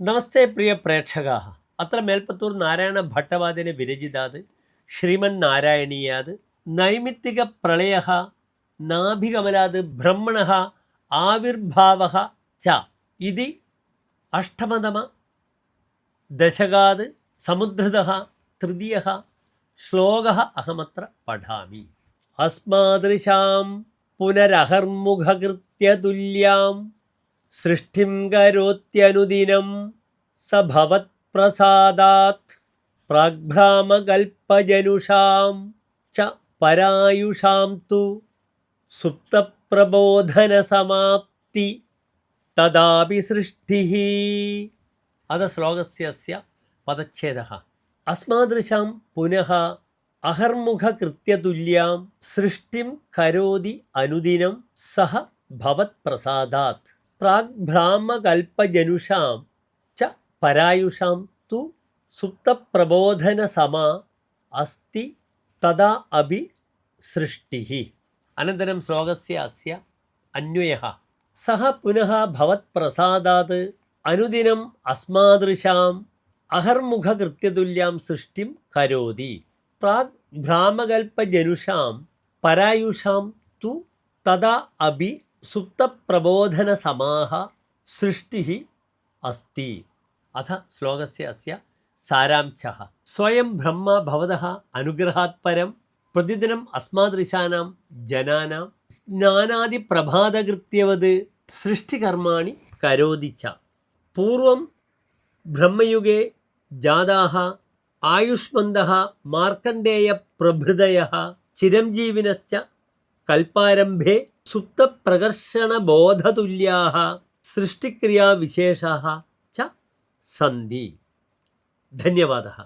നമസ്തേ പ്രിയ പ്രേക്ഷകാः അത്ര മേൽപ്പത്തൂർ നാരായണ ഭട്ടവാദിന വിരചിതാത് ശ്രീമന്നാരായണീയാത് നൈമിത്തിക പ്രളയഃ നാഭികമലാത് ബ്രഹ്മണഃ ആവിർഭാവഃ ച ഇതി അഷ്ടമതമ ദശകാത് സമുദ്ധൃതഃ തൃതീയഃ ശ്ലോകഃ അഹമത്ര പഠാമി. അസ്മാദൃശാം പുനരഹർമുഖകൃത്യതുല്യാം സൃഷ്ടിം കരോത്യനുദിനം സ ഭവത്പ്രസാദാത് പ്രാഗ്ഭ്രാമകൽപ്പജനുഷാം ച പരായുഷാം തു സുപ്തപ്രബോധനസമാപ്തി തദാപി സൃഷ്ടിഃ. അത ശ്ലോകസ്യ പദച്ഛേദഃ. അസ്മാദൃശാം പുനഃ അഹർമുഖകൃത്യതുല്യാം സൃഷ്ടിം കരോതി അനുദിനം സഹ ഭവത്പ്രസാദാത് പ്രാഗ്ഭ്രാമകൽപ്പജനുഷാം ച പരായുഷാം തു സുപ്തപ്രബോധനസമാ അസ്തി തദാ അപി സൃഷ്ടിഃ. അനന്തരം ശ്ലോകസ്യ അസ്യ അന്വയഃ. സഹ പുനഃ ഭവത്പ്രസാദാത് അനുദിനം അസ്മാദൃശാം അഹർമുഖകൃത്യതുല്യാം സൃഷ്ടിം കരോതി പ്രാഗ്ഭ്രാമകൽപ്പജനുഷാം പരായുഷാം തു തദാ അപി സുപ്തപ്രബോധനസമാഃ സൃഷ്ടിഃ അസ്തി. അഥ ശ്ലോകസ്യ അസ്യ സാരാംശഃ. സ്വയം ബ്രഹ്മ ഭവതഃ അനുഗ്രഹാത് പരം പ്രതിദിനം അസ്മാദൃശാനാം ജനാനാം സ്നാനാദിപ്രഭാതകൃത്യവത് സൃഷ്ടികർമാണി കരോതി ച. പൂർവം ബ്രഹ്മയുഗേ ജാതാഃ ആയുഷ്മന്തഃ മാർക്കണ്ഡേയപ്രഭൃതയഃ ചിരഞ്ജീവിനശ്ച കൽപ്പാരംഭേ സുപ്തപ്രകർഷണബോധതുല്യാഃ സൃഷ്ടിക്രിയാവിശേഷാഃ ച സന്തി. ധന്യവാദः.